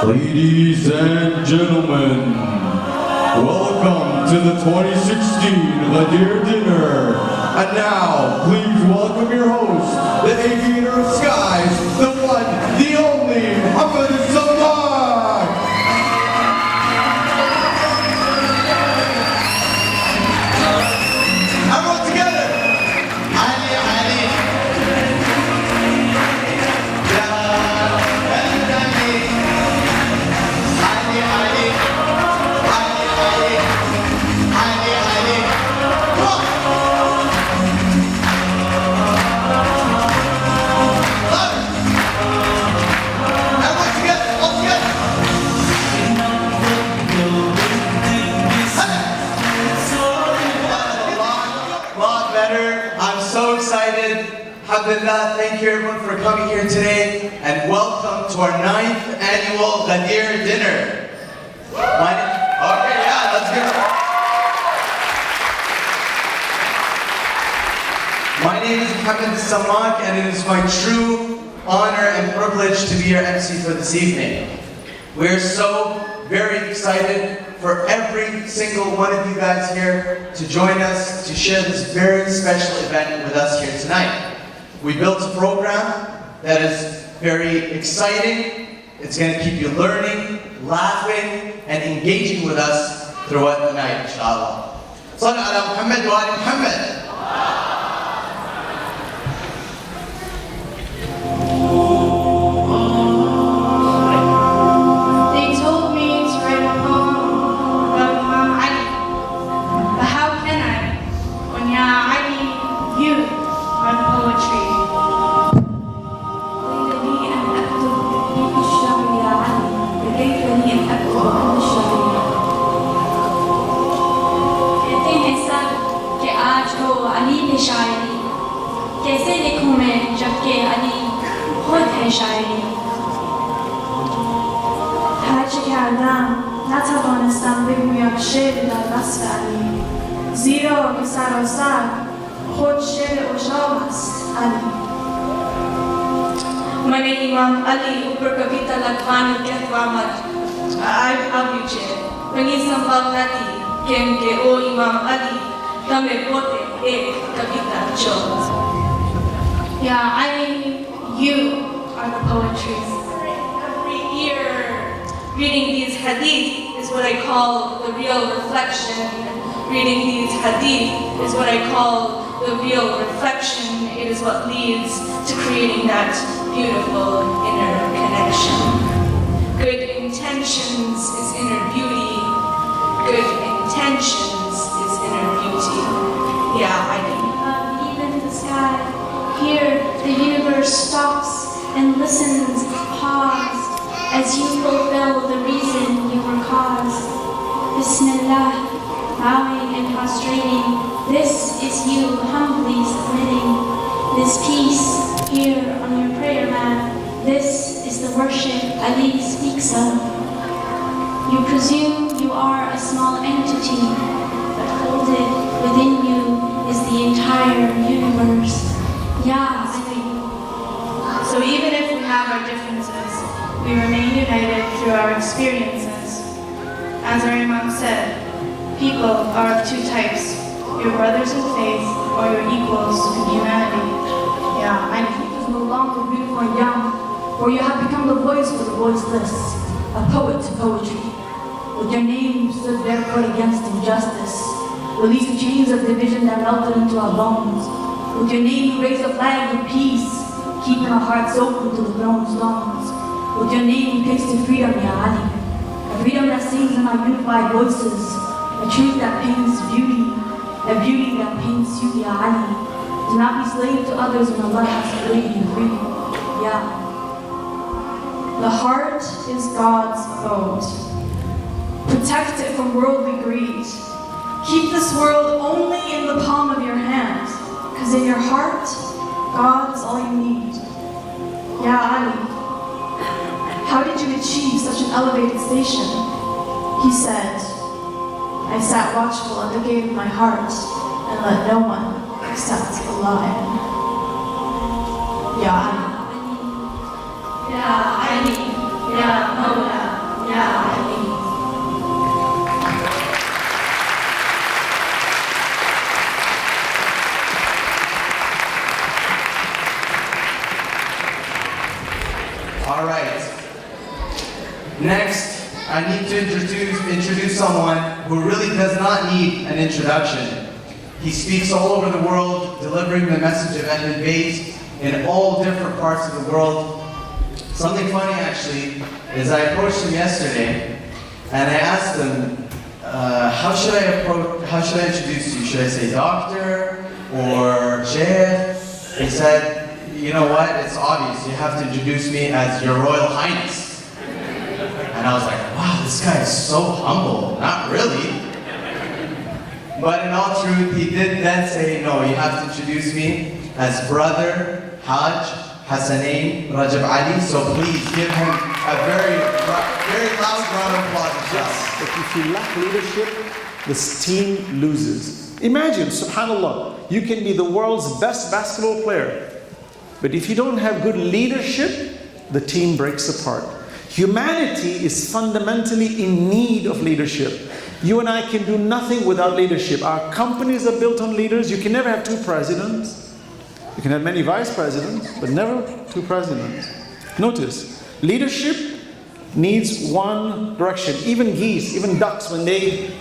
Ladies and gentlemen, welcome to the 2016 Ghadeer dinner. And now, please welcome your host, the aviator of skies, the one, the only, Hassanain. Everyone together. Ali, Ali. Alhamdulillah, thank you everyone for coming here today and welcome to our 9th annual Ghadeer dinner. Let's go. My name is Hassanain and it is my true honor and privilege to be your MC for this evening. We're so very excited for every single one of you guys here to join us to share this very special event with us here tonight. We built a program that is very exciting. It's going to keep you learning, laughing, and engaging with us throughout the night, inshallah. Sallu ala Muhammad wa ali Muhammad. कैसे लिखूं मैं जबकि अली खुद है शायरी هرچه کردم نتوانستم بگویم شعر در وصف علی زیرا که سراسر خود شعر عشاق است علی मैंने इमाम अली ऊपर कविता लखवाने कहवा मत आविचे बनी संभव नहीं कि ओ इमाम अली तमे पोते एक कविता चो Yeah, you are the poetry. Every year, reading these hadith is what I call the real reflection. Reading these hadith is what I call the real reflection. It is what leads to creating that beautiful inner connection. Good intentions is inner beauty. Good intentions is inner beauty. Yeah, I do. Even the sky. Here, the universe stops and listens, paused, as you fulfill the reason you were caused. Bismillah, bowing and prostrating, this is you humbly submitting. This peace, here on your prayer mat, this is the worship Ali speaks of. You presume you are a small entity, but folded within you is the entire universe. Yeah, so even if we have our differences, we remain united through our experiences. As our Imam said, people are of two types, your brothers in faith or your equals in humanity. Yeah, and it is no longer beautiful and young, for you have become the voice for the voiceless, a poet to poetry. With your name you stood barefoot against injustice, release the chains of division that melted into our bones. With your name you raise a flag of peace, keeping our hearts open to the throne stones. With your name you tasted freedom, Ya Ali. A freedom that sings in our unified voices. A truth that paints beauty. A beauty that paints you, Ya Ali. Do not be slave to others when Allah has created you free. Ya. The heart is God's abode. Protect it from worldly greed. Keep this world only in the palm of your hand. Because in your heart, God is all you need. Ya Ali, how did you achieve such an elevated station? He said, I sat watchful at the gate of my heart and let no one except Allah in. Ya Ali. Ya Ali, Ya Mulla. Ya Ali. All right. Next, I need to introduce someone who really does not need an introduction. He speaks all over the world, delivering the message of Ahlul Bayt in all different parts of the world. Something funny actually is I approached him yesterday and I asked him, how should I introduce you? Should I say doctor or sheikh? He said, you know what, it's obvious, you have to introduce me as Your Royal Highness. And I was like, wow, this guy is so humble. Not really. But in all truth, he did then say, no, you have to introduce me as brother Hajj, Hassanain, Rajabali. So please give him a very loud round of applause. Yes, if you lack leadership, this team loses. Imagine, subhanAllah, you can be the world's best basketball player, but if you don't have good leadership, the team breaks apart. Humanity is fundamentally in need of leadership. You and I can do nothing without leadership. Our companies are built on leaders. You can never have two presidents. You can have many vice presidents, but never two presidents. Notice, leadership needs one direction. Even geese, even ducks, when they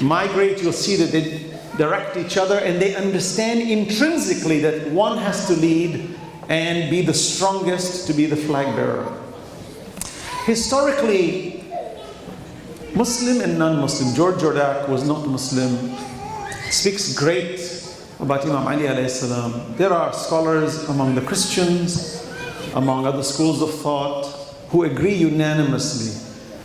migrate, you'll see that they direct each other and they understand intrinsically that one has to lead and be the strongest to be the flag bearer. Historically, Muslim and non-Muslim, George Jordak was not Muslim, speaks great about Imam Ali alayhi salam. There are scholars among the Christians, among other schools of thought, who agree unanimously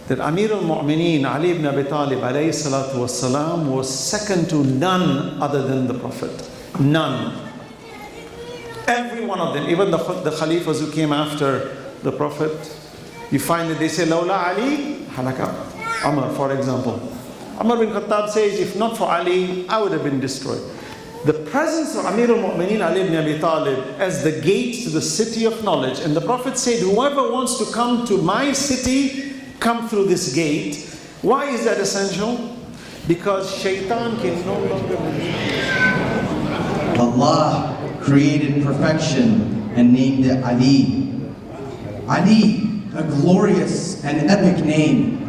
that Amir al-Mu'mineen Ali ibn Abi Talib alayhi salatu wassalam was second to none other than the Prophet. None. Every one of them, even the Khalifas who came after the Prophet, you find that they say, Lawla Ali, halaka. Umar, for example. Umar bin Khattab says, if not for Ali, I would have been destroyed. The presence of Amir al-Mu'mineen Ali ibn Abi Talib as the gate to the city of knowledge. And the Prophet said, whoever wants to come to my city, come through this gate. Why is that essential? Because shaitan can no longer Allah created perfection and named it Ali. Ali, a glorious and epic name,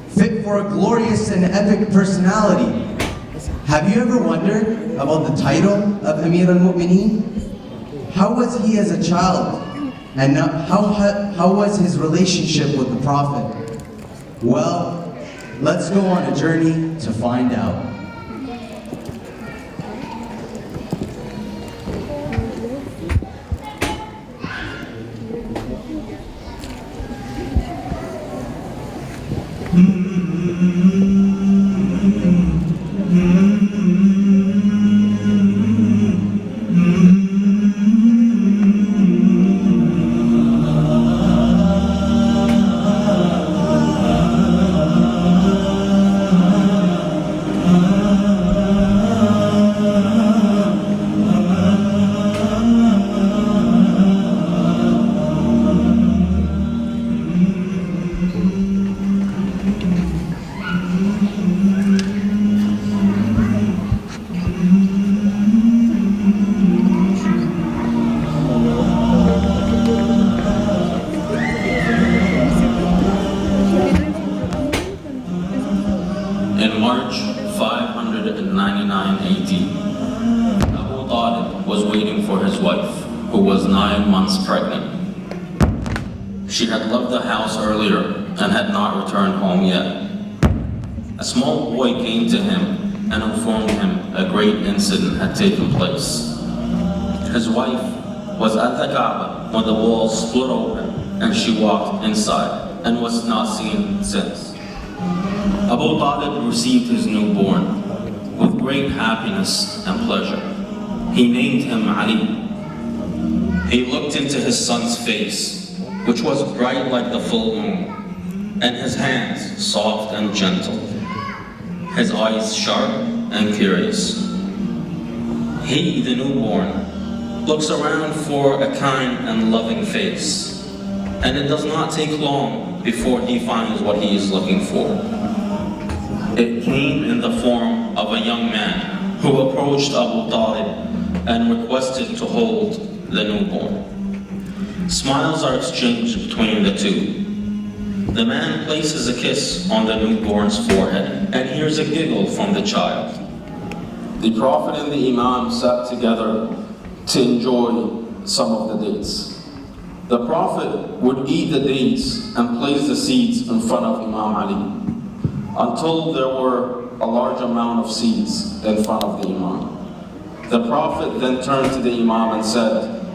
fit for a glorious and epic personality. Have you ever wondered about the title of Amir al-Mu'mineen? How was he as a child? And how was his relationship with the Prophet? Well, let's go on a journey to find out. In March 599 AD, Abu Talib was waiting for his wife, who was 9 months pregnant. She had left the house earlier and had not returned home yet. A small boy came to him and informed him a great incident had taken place. His wife was at the Kaaba when the walls split open and she walked inside and was not seen since. Abu Talib received his newborn with great happiness and pleasure. He named him Ali. He looked into his son's face, which was bright like the full moon, and his hands soft and gentle, his eyes sharp and curious. He, the newborn, looks around for a kind and loving face. and it does not take long before he finds what he is looking for. It came in the form of a young man who approached Abu Talib and requested to hold the newborn. Smiles are exchanged between the two. The man places a kiss on the newborn's forehead and hears a giggle from the child. The Prophet and the Imam sat together to enjoy some of the dates. The Prophet would eat the dates and place the seeds in front of Imam Ali until there were a large amount of seeds in front of the Imam. The Prophet then turned to the Imam and said,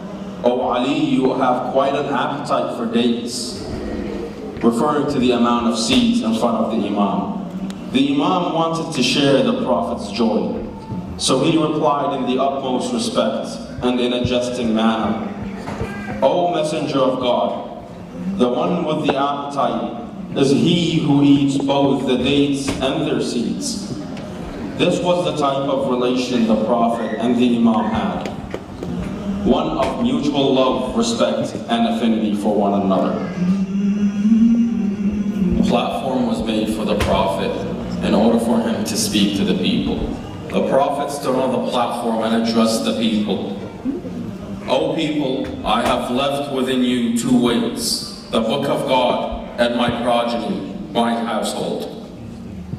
"O Ali, you have quite an appetite for dates," referring to the amount of seeds in front of the Imam. The Imam wanted to share the Prophet's joy, so he replied in the utmost respect and in a jesting manner, "O Messenger of God, the one with the appetite is he who eats both the dates and their seeds." This was the type of relation the Prophet and the Imam had, one of mutual love, respect, and affinity for one another. A platform was made for the Prophet in order for him to speak to the people. The Prophet stood on the platform and addressed the people. "O people, I have left within you two weights, the Book of God and my progeny, my household.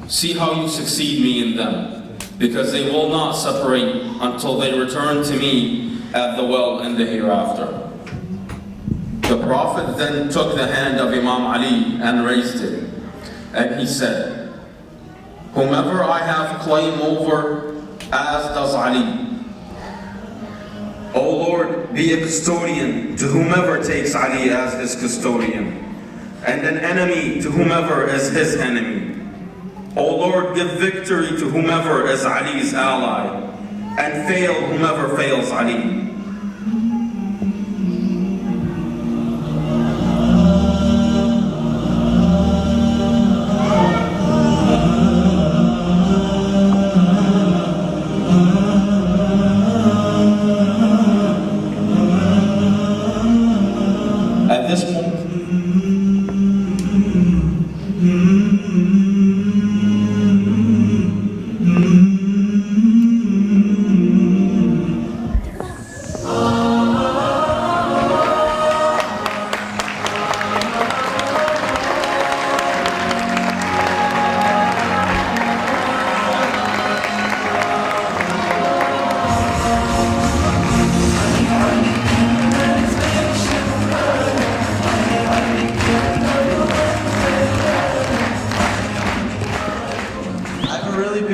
See how you succeed me in them, because they will not separate until they return to me at the well in the hereafter." The Prophet then took the hand of Imam Ali and raised it, and he said, "Whomever I have claim over, as does Ali. O Lord, be a custodian to whomever takes Ali as his custodian, and an enemy to whomever is his enemy. O Lord, give victory to whomever is Ali's ally, and fail whomever fails Ali." At this moment,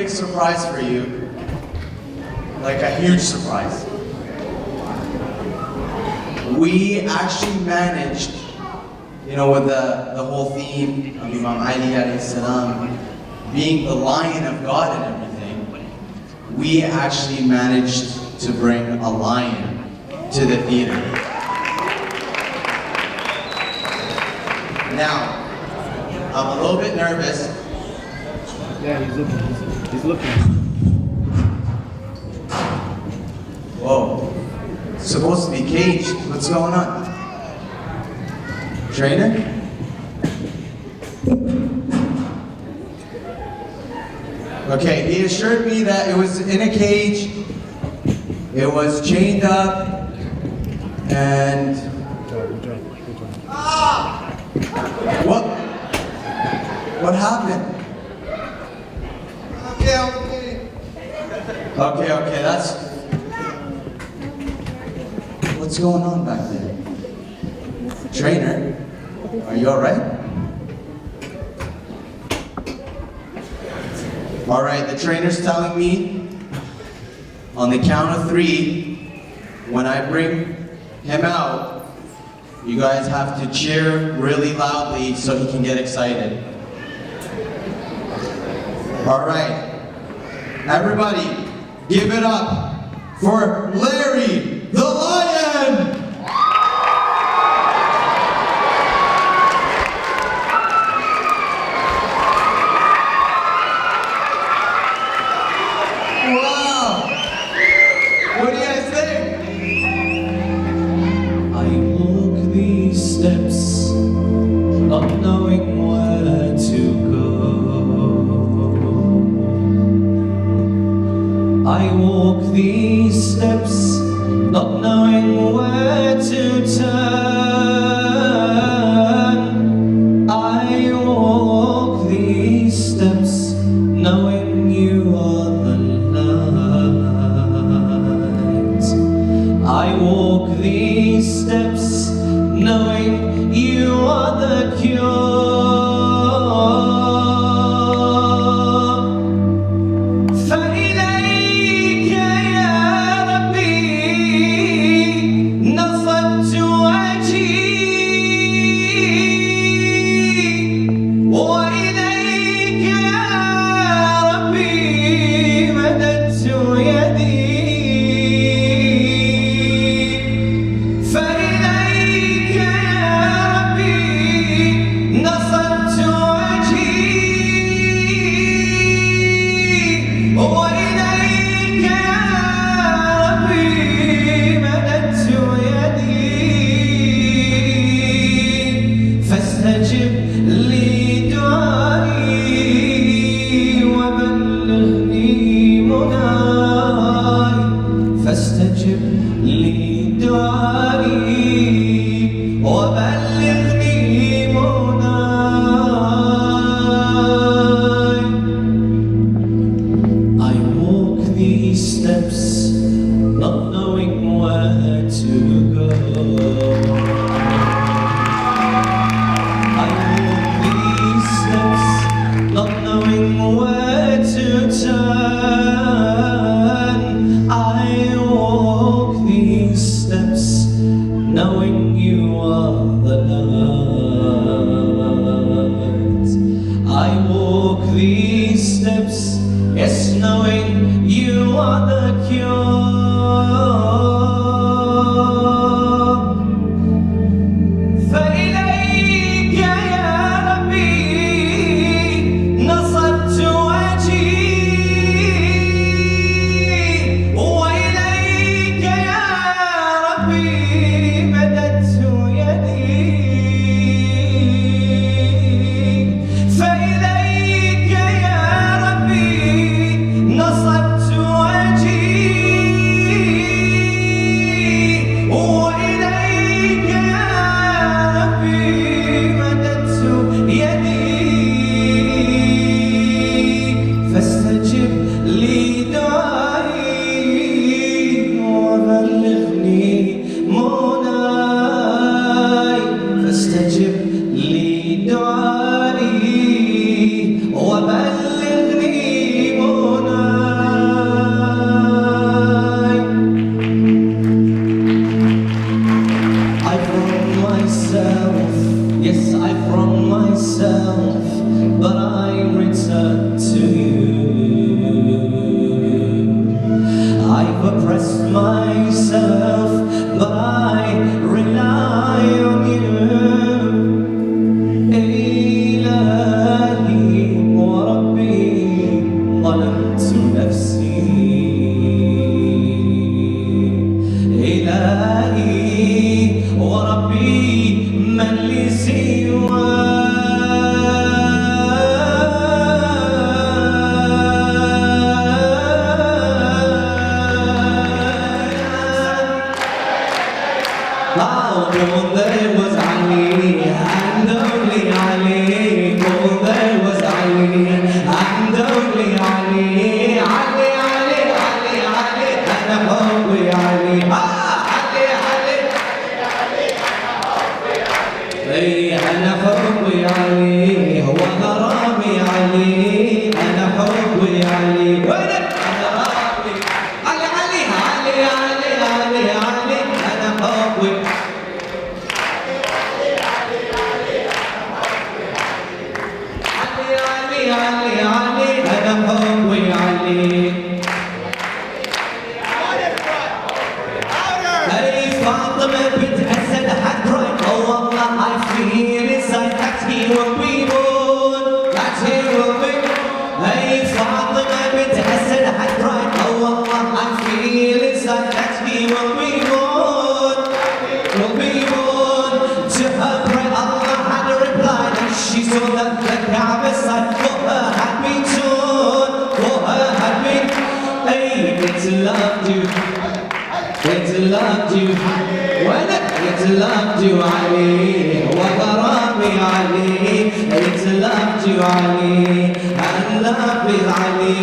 surprise for you, like a huge surprise. We actually managed, with the whole theme of Imam Ali alayhi salam being the lion of God and everything, we actually managed to bring a lion to the theater. Now, I'm a little bit nervous. Yeah, he's looking. He's looking. Whoa. It's supposed to be caged. What's going on? Trainer? Okay, he assured me that it was in a cage, it was chained up, and... What happened? Okay, that's... What's going on back there? Trainer, are you alright? Alright, the trainer's telling me on the count of 3, when I bring him out, you guys have to cheer really loudly so he can get excited. Alright. Everybody, give it up for Larry the Lion! Wow! What do you guys think? I walk these steps not knowing where to go. I walk these steps, not knowing where to turn. I walk these steps, knowing you are the light. I walk these steps, knowing you are the cure. فإليك يا ربي نصبت وجهي، وإليك يا ربي مددت يدي. فإليك يا ربي نصبت وجهي، وإليك يا ربي مددت يدي. فاستجب لي دعائي وبلغني مناي. فاستجب لي دعائي وبلغني مناي. I walk these steps, not knowing where to go. I walk these steps, not knowing where to turn. I walk these steps, knowing you are the light. I walk these steps, yes, knowing you are the cure. فإليك يا ربي نصبت وجهي، وإليك يا ربي مددت يدي. فإليك يا ربي نصبت وجهي، وإليك يا ربي مددت يدي. فاستجب لي دعائي وبلغني مناي. فاستجب لي دعائي وبلغني مناي. I from myself, yes, I from myself, but I return to you. I've oppressed myself, but I rely on you. إلهي وربي ظلمت نفسي. إلهي وربي من لي all there was Ali, and only Ali. All there was Ali, and only Ali. Ali, Ali, Ali, Ali, أنا حبي علي. علي، علي، إيه أنا حبي علي، هو غرامي علي. أنا حبي علي، وينك؟ أنا غرامي علي، علي، علي، علي، علي، علي، أنا حبي. علي، علي، أنا حبي علي. Hey, Fatima bint Asad had cried, oh Allah, I feel inside that he won't be born. torn, that the Kaaba side for her had been torn, for her had been. Hey, it's loved you, it's loved you. When it's loved you, Ali, وغرامي علي, it's loved you, Ali, and love is Ali,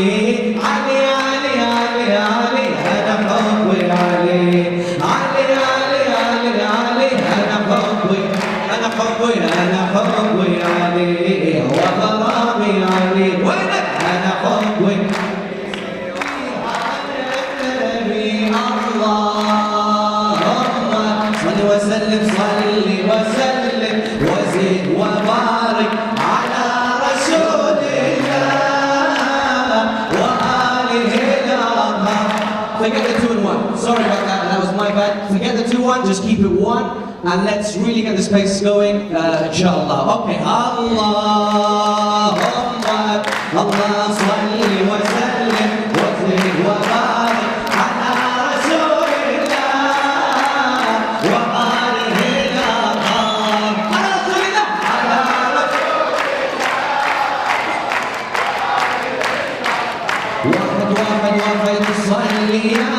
Ali, Ali, Ali, Ali, أنا حبي علي, Ali, Ali, Ali, Ali, أنا حبي, أنا حبي, أنا حبي علي, وغرامي علي, وين أنا حبي. وسلم صلي وسلم وزد وبارك على رسول الله وآله الأطهار. Forget the 2 and 1. Sorry about that. That was my bad. Forget the 2 1. Just keep it 1, and let's really get this pace going. Inshallah. Okay. Allahumma Allah salli wa sallim wa zid wa barik ala rasulillah wa alihi al-athhar. Ala rasulillah. Ala rasulillah. وقد تصلي يا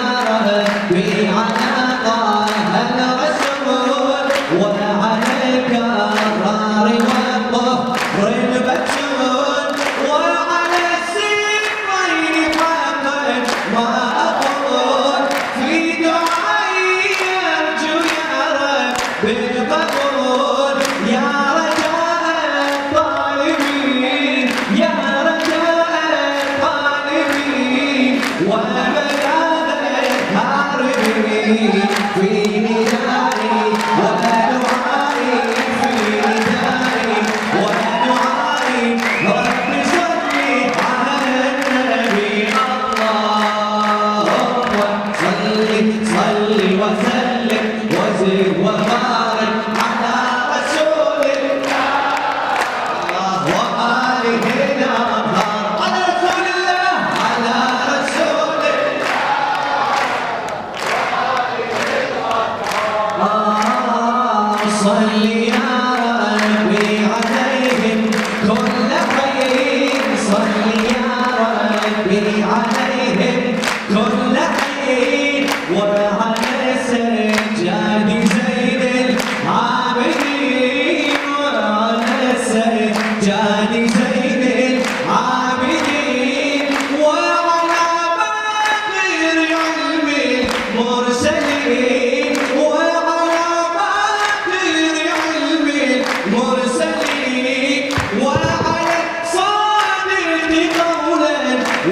ربي على طه الرسول وعلى الكرار والطهر البتول وعلى السيفين حقا ما أقول في دعائي أرجو يا رب القبول يا رجاء الطالبين يا رجاء الطالبين وملاذ الهاربين في ندائي ودعائي في ندائي ودعائي رب صل على النبي اللهم صل وسلم وزد وبارك على رسول الله وآله الأطهار. على رسول الله على رسول الله صل يا ربي عليهم كل خير صل يا ربي عليهم كل خير وعلى سجاد زين العابدين وعلى سجاد زين العابدين وعلى باقر علم المرسلين وعلى باقر علم المرسلين وعلى صادق قولا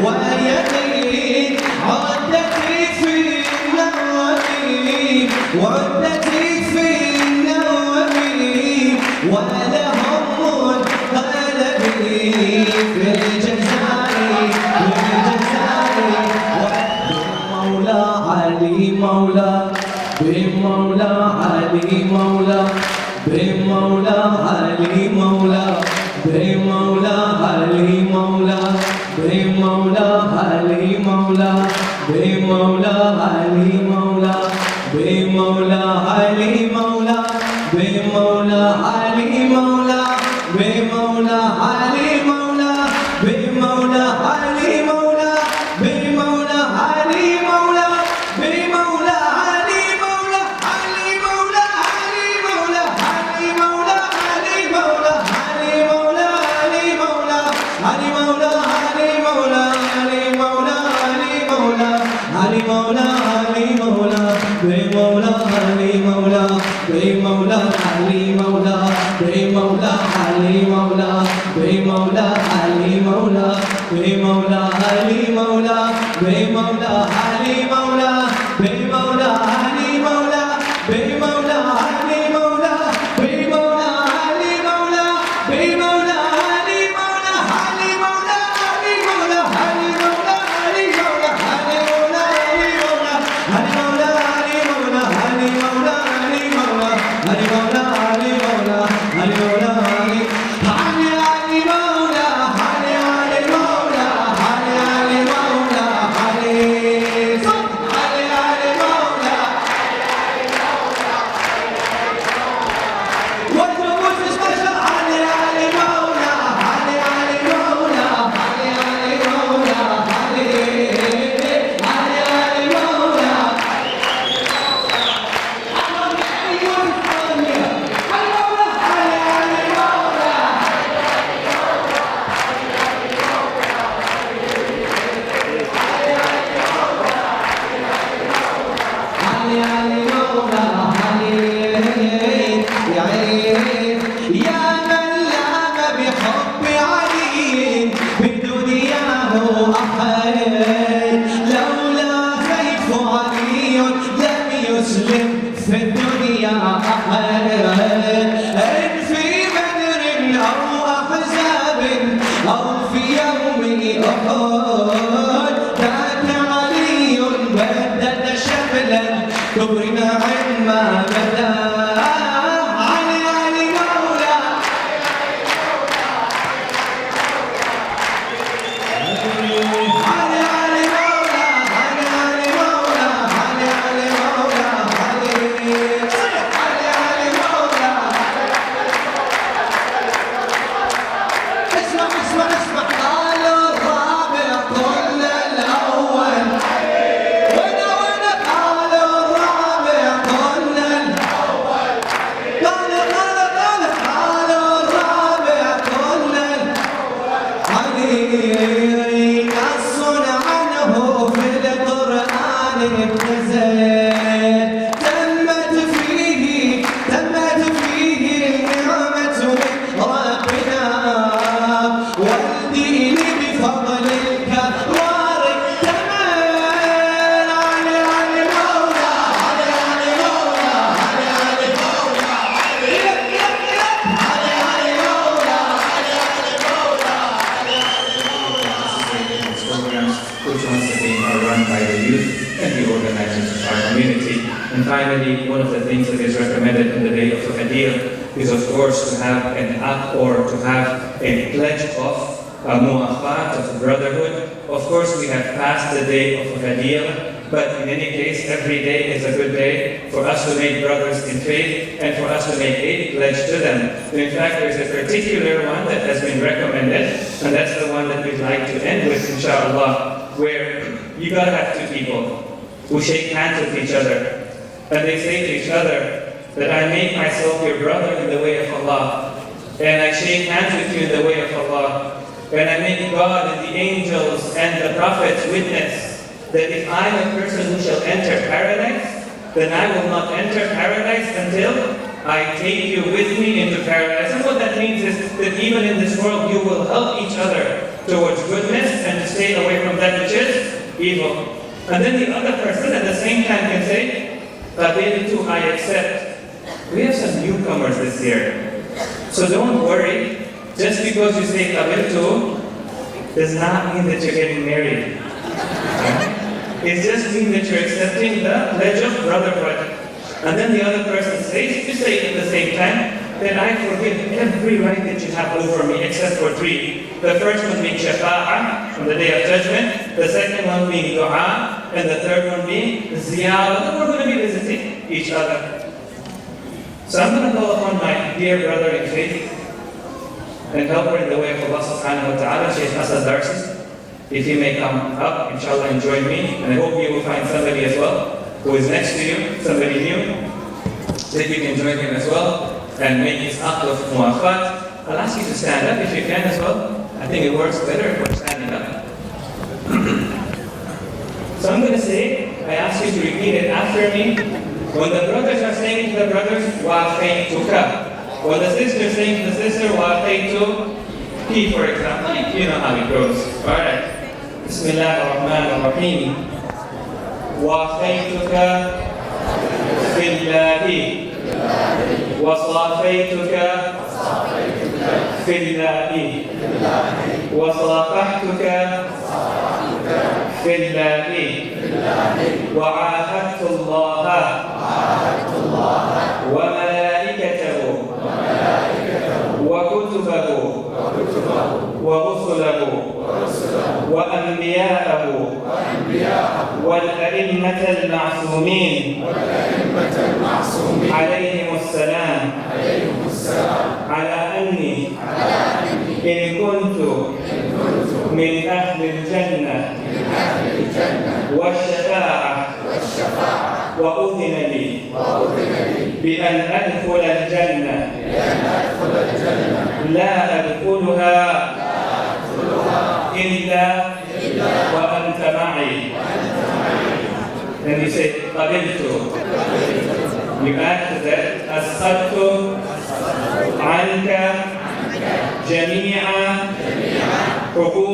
ويقين عدتي في النومين وعدتي في النومين ولهم قلبي في الجزاء بمولى علي مولى بمولى علي مولى بمولى علي مولى بمولى علي مولى بمولى علي مولى بمولى علي مولى بمولى علي مولى بمولى علي مولى بمولى علي مولى بمولى علي مولى بمولى علي مولى بمولى علي مولى علي مولى علي مولى علي مولى علي مولى علي مولى علي مولى علي مولى علي مولى علي مولى علي مولى علي مولى علي مولى بمولى علي مولى بمولى علي مولى بمولى علي مولى بمولى علي مولى بمولى علي مولى بمولى علي مولى بمولى علي مولى بمولى علي مولى بمولى علي مولى بمولى علي مولى علي مولى علي مولى علي مولى علي مولى علي مولى علي مولى علي مولى علي مولى علي مولى علي مولى علي مولى علي مولى علي مولى علي علي علي مولى علي علي مولى علي أو في يوم أحد ذاك علي بدد شملا كبرنا عما بدا علي علي مولى علي علي مولى علي علي مولى علي علي مولى علي علي مولى اسمع اسمع اسمع قال الرابع قل الأول وانا قال الرابع قل الأول قال الرابع قل علي نص عنه في القرآن ابتزل تمت فيه النعمة من ربنا والدين بفضل الكرار اكتمل علي علي مولى علي علي مولى علي علي مولى علي علي مولى These programs, which once again are run by the youth and the organizers of our community. And finally, one of the things that is recommended on the day of Ghadeer is, of course, to have an act or to have a pledge of mu'akhat, of brotherhood. Of course, we have passed the day of Ghadeer, but in any case, every day is a good day for us to make brothers in faith and for us to make a pledge to them. In fact, there's a particular one that has been recommended, and that's the one that we'd like to end with, inshallah, where you gotta have two people who shake hands with each other, and they say to each other that I make myself your brother in the way of Allah, and I shake hands with you in the way of Allah, and I make God and the angels and the prophets witness that if I am a person who shall enter paradise, then I will not enter paradise until I take you with me into paradise. And what that means is that even in this world you will help each other towards goodness and to stay away from that which is evil. And then the other person at the same time can say, Qabiltu, I accept. We have some newcomers this year. So don't worry, just because you say Qabiltu does not mean that you're getting married. It just means that you're accepting the pledge of brotherhood. And then the other person says, you say it at the same time, then I forgive every right that you have over me except for three. The first one being shafa'ah on the day of judgment, the second one being dua, and the third one being ziyarah. And we're going to be visiting each other. So I'm going to call upon my dear brother in faith and helper in the way of Allah subhanahu wa ta'ala, Shaykh Asad Darsi. If you may come up, inshallah, and join me. And I hope you will find somebody as well who is next to you, somebody new, that you can join him as well and make this act of mu'akhat. I'll ask you to stand up if you can as well. I think it works better if we're standing up. So I'm going to say, I ask you to repeat it after me. When the brothers are saying to the brothers, wa'afaytuka. When the sister is saying to the sister, wa'afaytu, he, for example, you know how it goes. Alright. Bismillah ar-Rahman ar-Rahim. Wa'afaytuka fillahi. Wasafaytuka fillahi. Wasafahtuka fillahi. وعاهدت الله وملائكته وكتبه ورسله وأنبياءه والأئمة المعصومين عليهم السلام على أني إن كنت من أهل الجنة والشفاعة وأذن لي بأن أدخل الجنة لا أدخلها إلا وأنت معي. And you say, قبلت. You add to that, أسقطت عنك جميع حقوق